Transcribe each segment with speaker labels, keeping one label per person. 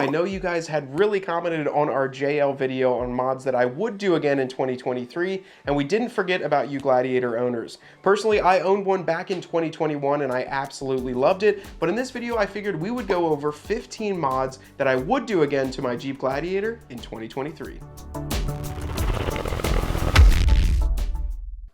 Speaker 1: I know you guys had really commented on our JL video on mods that I would do again in 2023, and we didn't forget about you Gladiator owners. Personally, I owned one back in 2021 and I absolutely loved it, but in this video I figured we would go over 15 mods that I would do again to my Jeep Gladiator in 2023.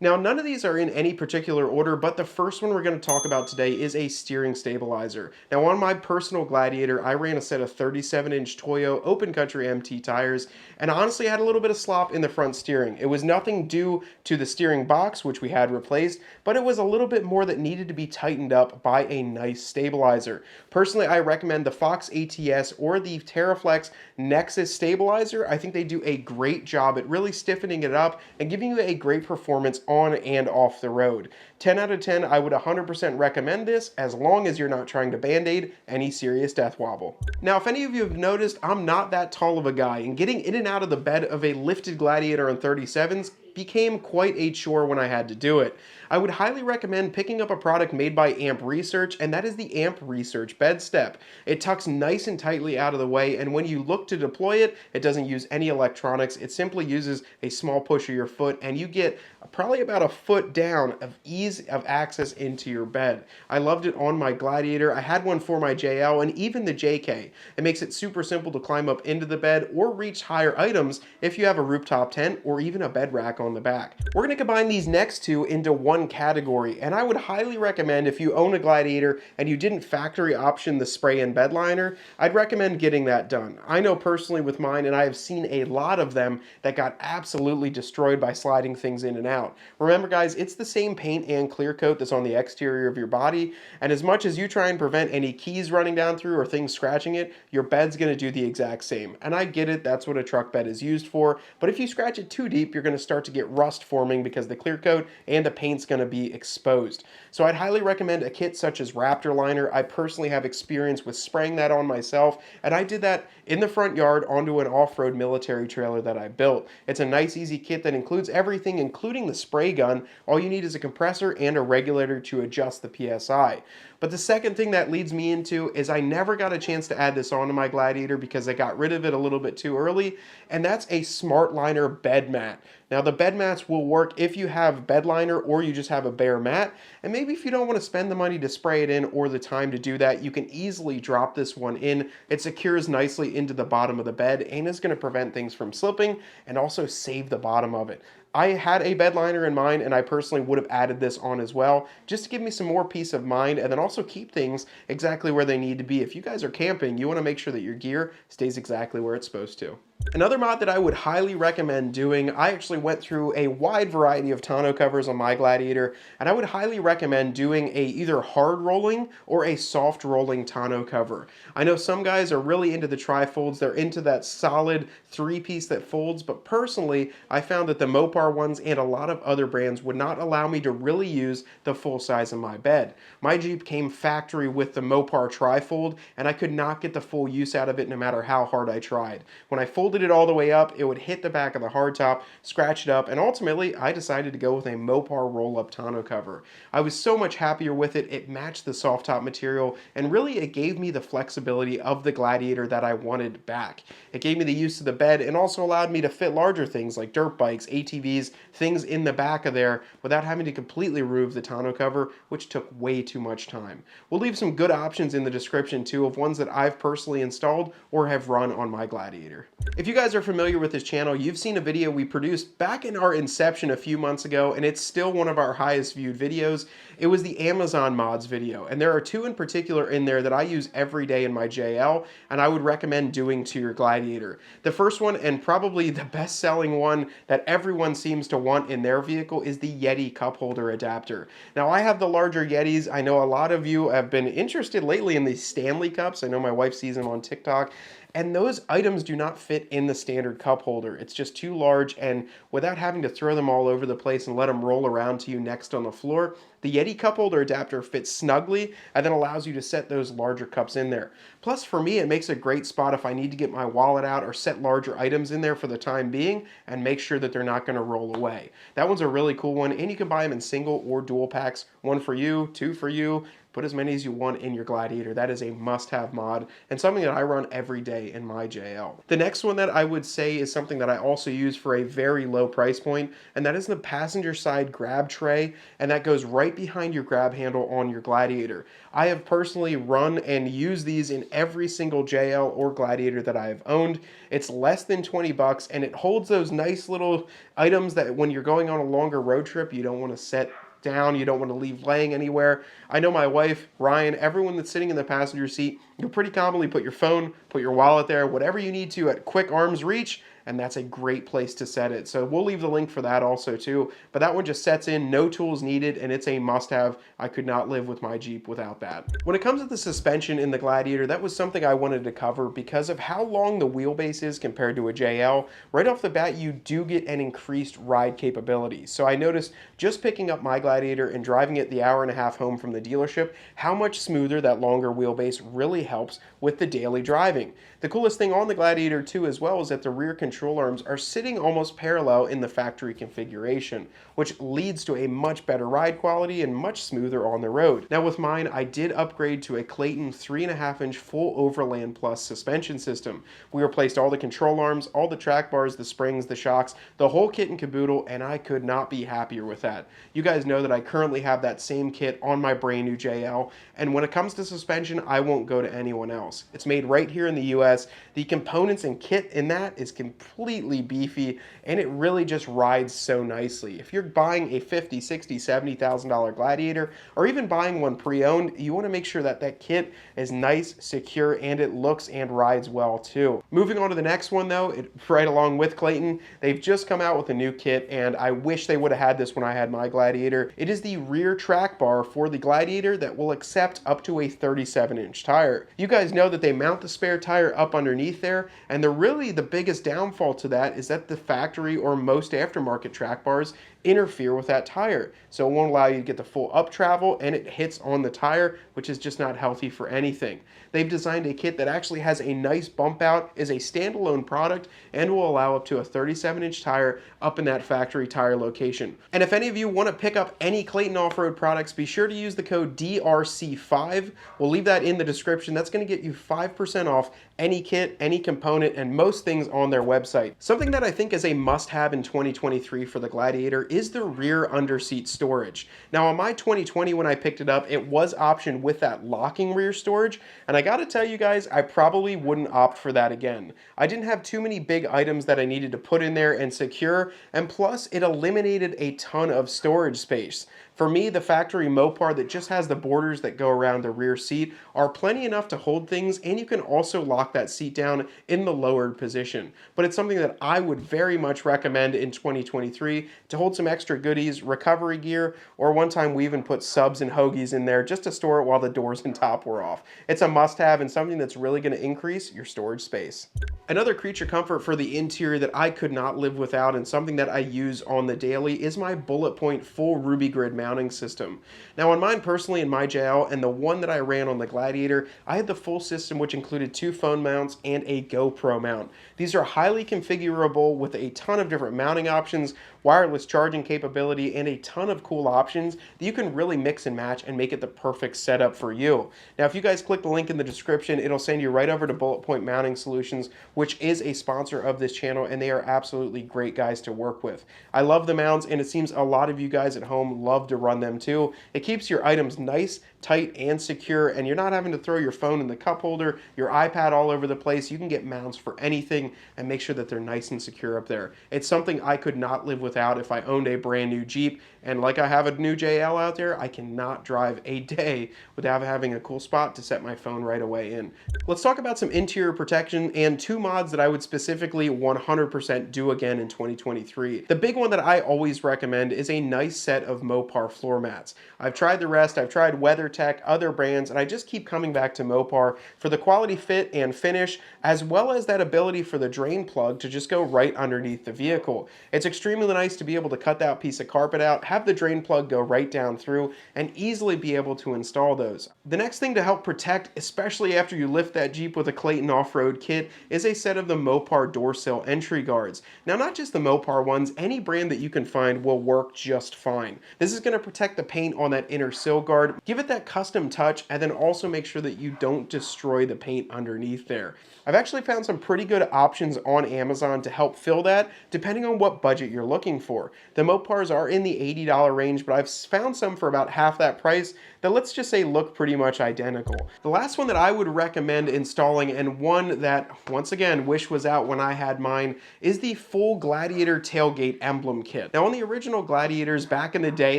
Speaker 1: Now, none of these are in any particular order, but the first one we're going to talk about today is a steering stabilizer. Now, on my personal Gladiator, I ran a set of 37-inch Toyo open country MT tires, and honestly, I had a little bit of slop in the front steering. It was nothing due to the steering box, which we had replaced, but it was a little bit more that needed to be tightened up by a nice stabilizer. Personally, I recommend the Fox ATS or the TerraFlex Nexus stabilizer. I think they do a great job at really stiffening it up and giving you a great performance on and off the road. 10 out of 10, I would 100% recommend this as long as you're not trying to band-aid any serious death wobble. Now, if any of you have noticed, I'm not that tall of a guy, and getting in and out of the bed of a lifted Gladiator on 37s became quite a chore when I had to do it. I would highly recommend picking up a product made by Amp Research, and that is the Amp Research Bed Step. It tucks nice and tightly out of the way, and when you look to deploy it, it doesn't use any electronics. It simply uses a small push of your foot, and you get probably about a foot down of ease of access into your bed. I loved it on my Gladiator. I had one for my JL and even the JK. It makes it super simple to climb up into the bed or reach higher items if you have a rooftop tent or even a bed rack on the back. We're going to combine these next two into one category, and I would highly recommend if you own a Gladiator and you didn't factory option the spray-in bed liner, I'd recommend getting that done. I know personally with mine, and I have seen a lot of them that got absolutely destroyed by sliding things in and out. Remember guys, it's the same paint and clear coat that's on the exterior of your body, and as much as you try and prevent any keys running down through or things scratching it, your bed's going to do the exact same. And I get it, that's what a truck bed is used for, but if you scratch it too deep, you're going to start to get rust forming because the clear coat and the paint's going to be exposed. So I'd highly recommend a kit such as Raptor Liner. I personally have experience with spraying that on myself, and I did that in the front yard onto an off-road military trailer that I built. It's a nice easy kit that includes everything, including the spray gun. All you need is a compressor and a regulator to adjust the PSI. But the second thing that leads me into is I never got a chance to add this onto my Gladiator because I got rid of it a little bit too early, and that's a SmartLiner Bed Mat. Now the bed mats will work if you have bed liner or you just have a bare mat, and maybe if you don't want to spend the money to spray it in or the time to do that, you can easily drop this one in. It secures nicely into the bottom of the bed and is going to prevent things from slipping and also save the bottom of it. I had a bed liner in mind, and I personally would have added this on as well, just to give me some more peace of mind and then also keep things exactly where they need to be. If you guys are camping, you want to make sure that your gear stays exactly where it's supposed to. Another mod that I would highly recommend doing, I actually went through a wide variety of tonneau covers on my Gladiator, and I would highly recommend doing a either hard rolling or a soft rolling tonneau cover. I know some guys are really into the tri-folds, they're into that solid three-piece that folds, but personally, I found that the Mopar ones and a lot of other brands would not allow me to really use the full size of my bed. My Jeep came factory with the Mopar tri-fold, and I could not get the full use out of it no matter how hard I tried. When I folded it all the way up, it would hit the back of the hardtop, scratch it up, and ultimately I decided to go with a Mopar roll-up tonneau cover. I was so much happier with it. It matched the soft top material, and really it gave me the flexibility of the Gladiator that I wanted back. It gave me the use of the bed and also allowed me to fit larger things like dirt bikes, ATVs, things in the back of there without having to completely remove the tonneau cover, which took way too much time. We'll leave some good options in the description too of ones that I've personally installed or have run on my Gladiator. If you guys are familiar with this channel, you've seen a video we produced back in our inception a few months ago, and it's still one of our highest viewed videos. It was the Amazon mods video, and there are two in particular in there that I use every day in my JL, and I would recommend doing to your Gladiator. The first one, and probably the best selling one that everyone seems to want in their vehicle, is the YETI cup holder adapter. Now I have the larger Yetis. I know a lot of you have been interested lately in these Stanley cups. I know my wife sees them on TikTok. And those items do not fit in the standard cup holder. It's just too large, and without having to throw them all over the place and let them roll around to you next on the floor, the YETI cup holder adapter fits snugly and then allows you to set those larger cups in there. Plus, for me, it makes a great spot if I need to get my wallet out or set larger items in there for the time being and make sure that they're not going to roll away. That one's a really cool one, and you can buy them in single or dual packs, one for you, two for you. put as many as you want in your Gladiator. That is a must-have mod and something that I run every day in my JL. The next one that I would say is something that I also use for a very low price point, and that is the passenger side grab tray, and that goes right behind your grab handle on your Gladiator. I have personally run and used these in every single JL or Gladiator that I have owned. It's less than 20 bucks, and it holds those nice little items that when you're going on a longer road trip, you don't want to set down, you don't want to leave laying anywhere. I know my wife, Ryan, everyone that's sitting in the passenger seat, you'll pretty commonly put your phone, put your wallet there, whatever you need to at quick arm's reach, and that's a great place to set it. So we'll leave the link for that also too. But that one just sets in, no tools needed, and it's a must-have. I could not live with my Jeep without that. When it comes to the suspension in the Gladiator, that was something I wanted to cover because of how long the wheelbase is compared to a JL. Right off the bat, you do get an increased ride capability. So I noticed just picking up my Gladiator and driving it the hour and a half home from the dealership, how much smoother that longer wheelbase really helps with the daily driving. The coolest thing on the Gladiator too as well is that the rear control arms are sitting almost parallel in the factory configuration, which leads to a much better ride quality and much smoother on the road. Now with mine, I did upgrade to a Clayton 3.5-inch full Overland Plus suspension system. We replaced all the control arms, all the track bars, the springs, the shocks, the whole kit and caboodle, and I could not be happier with that. You guys know that I currently have that same kit on my brand new JL, and when it comes to suspension, I won't go to anyone else. It's made right here in the US. The components and kit in that is completely beefy, and it really just rides so nicely. If you're buying a $50,000, $60,000, $70,000 Gladiator, or even buying one pre-owned, you want to make sure that that kit is nice, secure, and it looks and rides well too. Moving on to the next one though, right along with Clayton, they've just come out with a new kit, and I wish they would have had this when I had my Gladiator. It is the rear track bar for the Gladiator that will accept up to a 37-inch tire. You guys know that they mount the spare tire up underneath there, and the biggest downfall to that is that the factory or most aftermarket track bars interfere with that tire. So it won't allow you to get the full up travel, and it hits on the tire, which is just not healthy for anything. They've designed a kit that actually has a nice bump out, is a standalone product, and will allow up to a 37-inch tire up in that factory tire location. And if any of you want to pick up any Clayton off-road products, be sure to use the code DRC5. We'll leave that in the description. That's going to get you 5% off any kit, any component, and most things on their website. Something that I think is a must-have in 2023 for the Gladiator is the rear underseat storage. Now on my 2020 when I picked it up, it was optioned with that locking rear storage, and I gotta tell you guys, I probably wouldn't opt for that again. I didn't have too many big items that I needed to put in there and secure, and plus it eliminated a ton of storage space. For me, the factory Mopar that just has the borders that go around the rear seat are plenty enough to hold things, and you can also lock that seat down in the lowered position. But it's something that I would very much recommend in 2023 to hold some extra goodies, recovery gear, or one time we even put subs and hoagies in there just to store it while the doors and top were off. It's a must-have and something that's really going to increase your storage space. Another creature comfort for the interior that I could not live without and something that I use on the daily is my Bulletpoint full Ruby Grid mounting system. Now on mine personally in my JL and the one that I ran on the Gladiator, I had the full system which included 2 phone mounts and a GoPro mount. These are highly configurable with a ton of different mounting options, wireless charging capability, and a ton of cool options that you can really mix and match and make it the perfect setup for you. Now if you guys click the link in the description, it'll send you right over to Bulletpoint Mounting Solutions, which is a sponsor of this channel, and they are absolutely great guys to work with. I love the mounts, and it seems a lot of you guys at home love to run them too. It keeps your items nice, tight, and secure, and you're not having to throw your phone in the cup holder, your iPad all over the place. You can get mounts for anything and make sure that they're nice and secure up there. It's something I could not live without if I owned a brand new Jeep, and like I have a new JL out there, I cannot drive a day without having a cool spot to set my phone right away in. Let's talk about some interior protection and 2 mods that I would specifically 100% do again in 2023. The big one that I always recommend is a nice set of Mopar floor mats. I've tried the rest, I've tried WeatherTech, other brands, and I just keep coming back to Mopar for the quality fit and finish, as well as that ability for the drain plug to just go right underneath the vehicle. It's extremely nice to be able to cut that piece of carpet out, have the drain plug go right down through, and easily be able to install those. The next thing to help protect, especially after you lift that Jeep with a Clayton off-road kit, is a set of the Mopar door sill entry guards. Now, not just the Mopar ones, any brand that you can find will work just fine. This is going to protect the paint on that inner sill guard, give it that custom touch, and then also make sure that you don't destroy the paint underneath there. I've actually found some pretty good options on Amazon to help fill that, depending on what budget you're looking for. The Mopars are in the $80 range, but I've found some for about half that price that, let's just say, look pretty much identical. The last one that I would recommend installing, and one that, once again, wish was out when I had mine, is the full Gladiator tailgate emblem kit. Now, on the original Gladiators back in the day,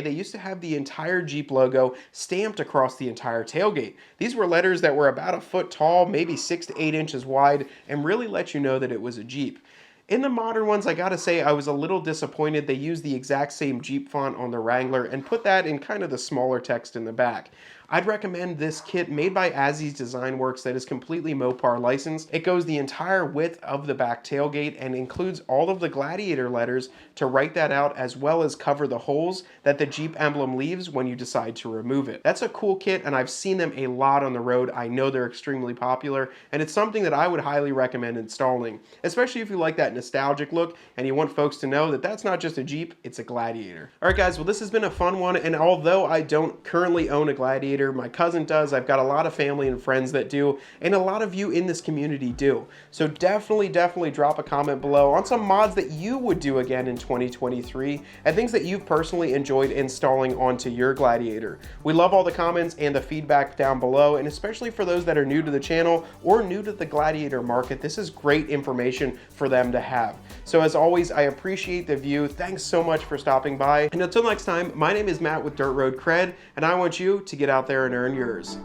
Speaker 1: they used to have the entire Jeep logo stamped across the entire tailgate. These were letters that were about a foot tall, maybe 6 to 8 inches wide, and really let you know that it was a Jeep. In the modern ones, I gotta say, I was a little disappointed they used the exact same Jeep font on the Wrangler and put that in kind of the smaller text in the back. I'd recommend this kit made by Aziz Design Works that is completely Mopar licensed. It goes the entire width of the back tailgate and includes all of the Gladiator letters to write that out, as well as cover the holes that the Jeep emblem leaves when you decide to remove it. That's a cool kit, and I've seen them a lot on the road. I know they're extremely popular, and it's something that I would highly recommend installing, especially if you like that nostalgic look and you want folks to know that that's not just a Jeep, it's a Gladiator. All right, guys, well, this has been a fun one, and although I don't currently own a Gladiator, my cousin does, I've got a lot of family and friends that do, and a lot of you in this community do. So definitely drop a comment below on some mods that you would do again in 2023 and things that you've personally enjoyed installing onto your Gladiator. We love all the comments and the feedback down below, and especially for those that are new to the channel or new to the Gladiator market, this is great information for them to have. So as always, I appreciate the view. Thanks so much for stopping by. And until next time, my name is Matt with Dirt Road Cred, and I want you to get out there and earn yours.